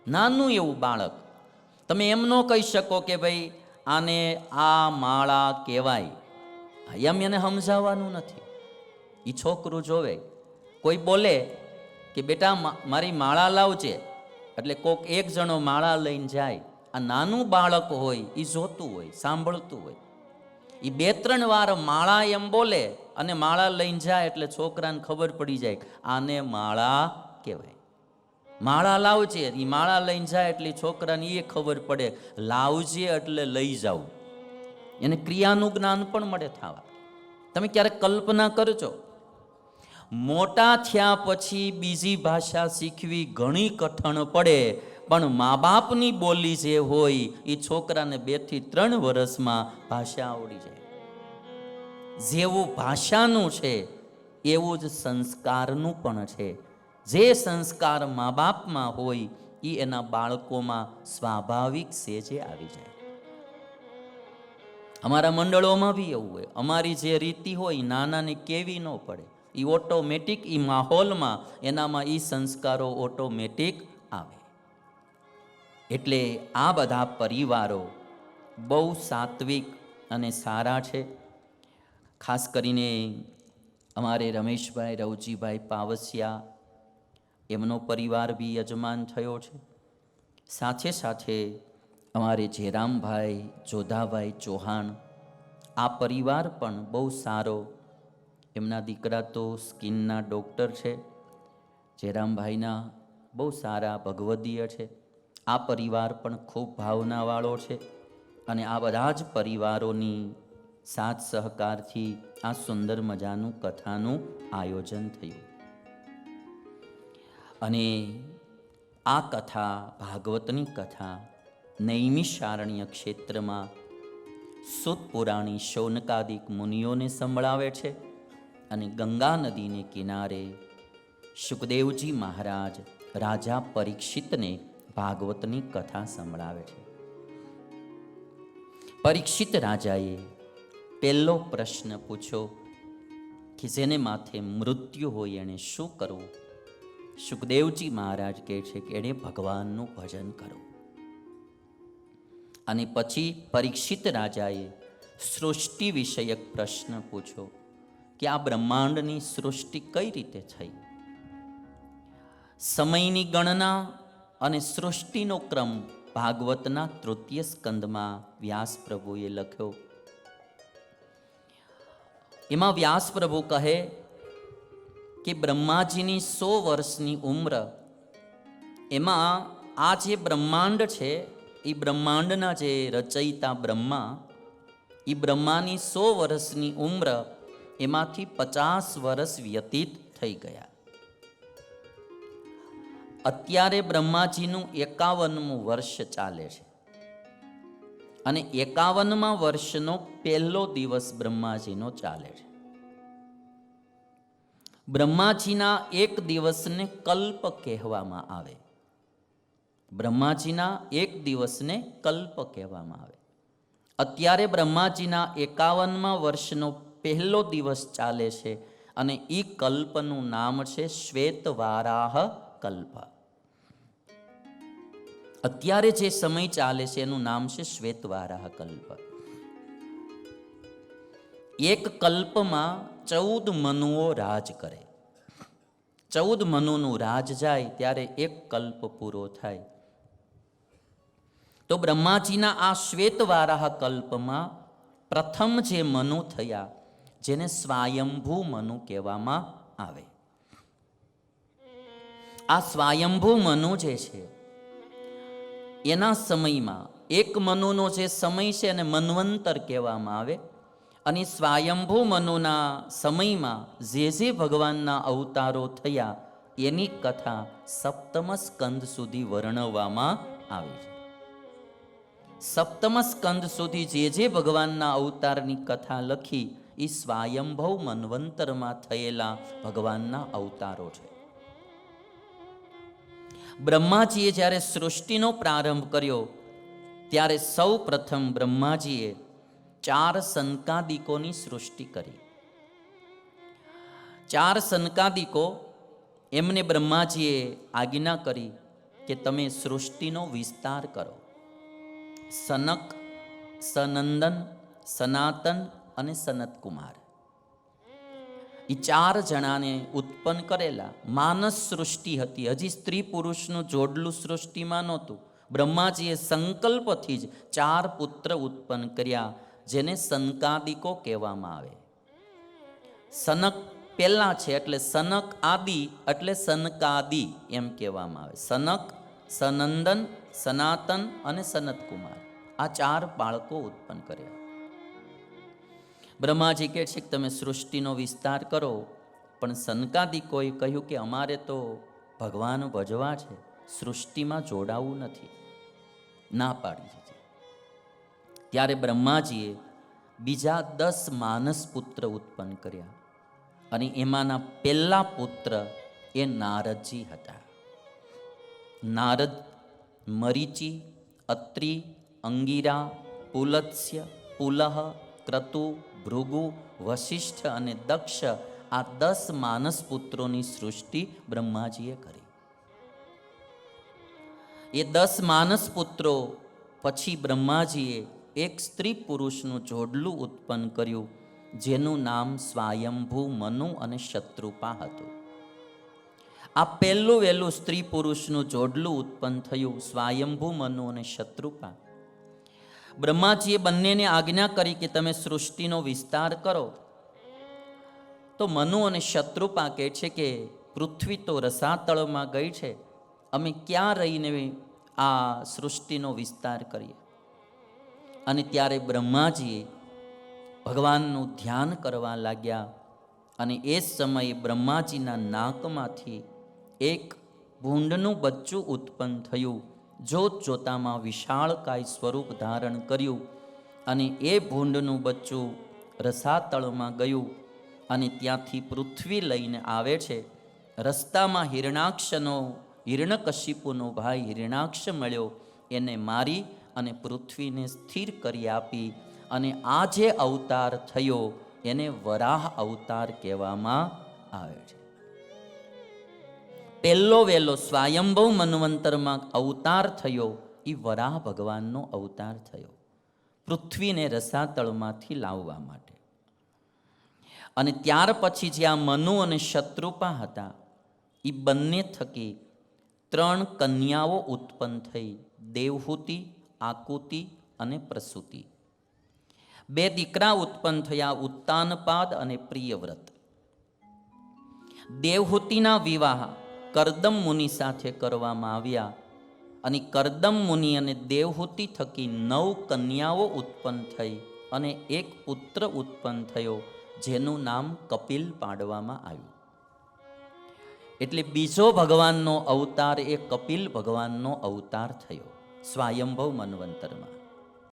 નાનું એવું બાળક. તમે એમ ન કહી શકો કે ભાઈ આને આ માળા કહેવાય, એમ એને સમજાવવાનું નથી. એ છોકરું જોવે, કોઈ બોલે કે બેટા મારી માળા લાવજે, એટલે કોક એક જણો માળા લઈને જાય. આ નાનું બાળક હોય, એ જોતું હોય, સાંભળતું હોય. એ 2-3 વાર માળા એમ બોલે અને માળા લઈને જાય એટલે છોકરાને ખબર પડી જાય આને માળા કહેવાય. માળા લાવજે, એ માળા લઈને જાય એટલે છોકરાને એ ખબર પડે લાવજે એટલે લઈ જાવું. એને ક્રિયાનું જ્ઞાન પણ મળે થવા. તમે ક્યારેક કલ્પના કરજો, મોટા થયા પછી બીજી ભાષા શીખવી ઘણી કઠણ પડે, પણ મા બાપની બોલી જે હોય એ છોકરાને 2 થી 3 વર્ષમાં ભાષા આવડી જાય. જેવું ભાષાનું છે એવું જ સંસ્કારનું પણ છે. જે સંસ્કાર મા બાપમાં હોય એ એના બાળકોમાં સ્વાભાવિક સેજે આવી જાય. અમારા મંડળોમાં બી એવું હોય. અમારી જે રીતિ હોય નાનાને કેવી ન પડે, એ ઓટોમેટિક એ માહોલમાં એનામાં એ સંસ્કારો ઓટોમેટિક આવે. એટલે આ બધા પરિવારો બહુ સાત્વિક અને સારા છે. ખાસ કરીને અમારે રમેશભાઈ રવજીભાઈ પાવસિયા, એમનો પરિવાર બી યજમાન થયો છે. સાથે સાથે અમારે જયરામભાઈ જોધાભાઈ ચૌહાણ, આ પરિવાર પણ બહુ સારો. એમના દીકરા તો સ્કિનના ડૉક્ટર છે. જયરામભાઈના બહુ સારા ભગવદીય છે. આ પરિવાર પણ ખૂબ ભાવનાવાળો છે. અને આ બધા જ પરિવારોની સાથ સહકારથી આ સુંદર મજાનું કથાનું આયોજન થયું. અને આ કથા, ભાગવતની કથા નૈમિષારણ્ય ક્ષેત્રમાં સુત પુરાણી શૌનકાદિક મુનિઓને સંભળાવે છે. અને ગંગા નદીને કિનારે સુખદેવજી મહારાજ રાજા પરીક્ષિતને ભાગવતની કથા સંભળાવે છે. પરીક્ષિત રાજાએ પહેલો પ્રશ્ન પૂછ્યો કે જેને માથે મૃત્યુ હોય એણે શું કરવું? સુખદેવજી મહારાજ કહે છે કે એણે ભગવાનનું ભજન કરવું. અને પછી પરીક્ષિત રાજાએ સૃષ્ટિ વિષયક પ્રશ્ન પૂછ્યો કે આ બ્રહ્માંડની સૃષ્ટિ કઈ રીતે થઈ? સમયની ગણના અને સૃષ્ટિનો ક્રમ ભાગવતના 3ય સ્કંદમાં વ્યાસ પ્રભુએ લખ્યો. એમાં વ્યાસ પ્રભુ કહે કે બ્રહ્માજીની 100 વર્ષની ઉંમર, એમાં આ જે બ્રહ્માંડ છે એ બ્રહ્માંડના જે રચયિતા બ્રહ્મા, એ બ્રહ્માની 100 વર્ષની ઉંમર, એમાંથી 50 વર્ષ વ્યતીત થઈ ગયા. અત્યારે બ્રહ્માજીનું 51મું વર્ષ ચાલે છે. અને 51મા વર્ષનો પહેલો દિવસ બ્રહ્માજીનો ચાલે છે. બ્રહ્માજીના એક દિવસને કલ્પ કહેવામાં આવે. બ્રહ્માજીના એક દિવસને કલ્પ કહેવામાં આવે. અત્યારે બ્રહ્માજીના 51મા વર્ષનો પહેલો દિવસ ચાલે છે અને એ કલ્પનું નામ છે શ્વેતવારાહ કલ્પ. અત્યારે જે સમય ચાલે છે એનું નામ છે શ્વેતવારાહ કલ્પ. એક કલ્પમાં 14 મનુઓ રાજ કરે. 14 મનુનું રાજ જાય ત્યારે એક કલ્પ પૂરો થાય. તો બ્રહ્માજીના આ શ્વેતવારાહ કલ્પમાં પ્રથમ જે મનુ થયા, જેને સ્વાયંભૂ મનુ કહેવામાં આવે. આ સ્વાયંભૂ મનુ જે છે એના સમયમાં એક મનુનો જે સમય છે એને મન્વંતર કહેવામાં આવે. અને સ્વાયંભૂ મનુના સમયમાં જે ભગવાનના અવતારો થયા એની કથા 7મ સ્કંદ સુધી વર્ણવવામાં આવી છે. 7મ સ્કંદ સુધી જે ભગવાનના અવતારની કથા લખી એ સ્વાયંભવ મન્વંતરમાં થયેલા ભગવાનના અવતારો છે. બ્રહ્માજીએ જ્યારે સૃષ્ટિનો પ્રારંભ કર્યો ત્યારે સૌ પ્રથમ બ્રહ્માજીએ 4 સનકાદિકોની સૃષ્ટિ કરી. 4 સનકાદિકો, એમને બ્રહ્માજીએ આજ્ઞા કરી કે તમે સૃષ્ટિનો વિસ્તાર કરો. સનક, સનંદન, સનાતન અને સનતકુમાર, એ 4 જણાને ઉત્પન્ન કરેલા માનસ સૃષ્ટિ હતી. હજી સ્ત્રી પુરુષનું જોડલું સૃષ્ટિમાં નહોતું. બ્રહ્માજીએ સંકલ્પથી જ 4 પુત્ર ઉત્પન્ન કર્યા, જેને સનકાદિકો કહેવામાં આવે. સનક પહેલા છે એટલે સનક આદિ એટલે સનકાદિ એમ કહેવામાં આવે. સનક, સનંદન, સનાતન અને સનતકુમાર, આ 4 બાળકો ઉત્પન્ન કર્યા. બ્રહ્માજી કહે છે કે તમે સૃષ્ટિનો વિસ્તાર કરો, પણ સનકાદિકોએ કહ્યું કે અમારે તો ભગવાન ભજવા છે, સૃષ્ટિમાં જોડાવું નથી, ના પાડી દીધી. ત્યારે બ્રહ્માજીએ બીજા 10 માનસ પુત્ર ઉત્પન્ન કર્યા, અને એમાંના પહેલા પુત્ર એ નારદજી હતા. નારદ મરીચી, અત્રિ, અંગીરા, પુલત્સ્ય, પુલહ, ક્રતુ, ભૃગુ, વશિષ્ઠ અને દક્ષ, આ 10 માનસ પુત્રોની સૃષ્ટિ બ્રહ્માજીએ કરી. એ 10 માનસ પુત્રો પછી બ્રહ્માજીએ એક સ્ત્રી પુરુષનું જોડલું ઉત્પન્ન કર્યું, જેનું નામ સ્વાયંભૂ મનુ અને શત્રુપા હતું. આ પહેલું વહેલું સ્ત્રી પુરુષનું જોડલું ઉત્પન્ન થયું, સ્વાયંભૂ મનુ અને શત્રુપા. બ્રહ્માજીએ બંનેને આજ્ઞા કરી કે તમે સૃષ્ટિનો વિસ્તાર કરો. તો મનુ અને શત્રુપા કહે છે કે પૃથ્વી તો રસાતળમાં ગઈ છે, અમે ક્યાં રહીને આ સૃષ્ટિનો વિસ્તાર કરીએ. અને ત્યારે બ્રહ્માજીએ ભગવાનનું ધ્યાન કરવા લાગ્યા, અને એ સમયે બ્રહ્માજીના નાકમાંથી એક ભૂંડનું બચ્ચું ઉત્પન્ન થયું. જોત જોતામાં વિશાળકાય સ્વરૂપ ધારણ કર્યું, અને એ ભૂંડનું બચ્ચું રસાતળમાં ગયું, અને ત્યાંથી પૃથ્વી લઈને આવે છે. રસ્તામાં હિરણ્યકશિપુનો ભાઈ હિરણાક્ષ મળ્યો, એને મારી અને પૃથ્વીને સ્થિર કરી આપી. અને આ જે અવતાર થયો એને વરાહ અવતાર કહેવામાં આવે છે. પહેલો વહેલો સ્વાયંભવ મન્વંતરમાં અવતાર થયો એ વરાહ ભગવાનનો અવતાર થયો, પૃથ્વીને રસાતળમાંથી લાવવા માટે. અને ત્યાર પછી જે આ મનુ અને શત્રુપા હતા, એ બંને થકી 3 કન્યાઓ ઉત્પન્ન થઈ, દેવહૂતિ, આકુતિ અને પ્રસૂતિ. 2 દીકરા ઉત્પન્ન થયા, ઉત્તાનપાદ અને પ્રિયવ્રત. દેવહૂતિના વિવાહ કરદમ મુનિ સાથે કરવામાં આવ્યા, અને કરદમ મુનિ અને દેવહૂતિ થકી 9 કન્યાઓ ઉત્પન્ન થઈ, અને એક પુત્ર ઉત્પન્ન થયો, જેનું નામ કપિલ પાડવામાં આવ્યું. એટલે બીજો ભગવાનનો અવતાર એ કપિલ ભગવાનનો અવતાર થયો સ્વાયંભવ મન્વંતરમાં.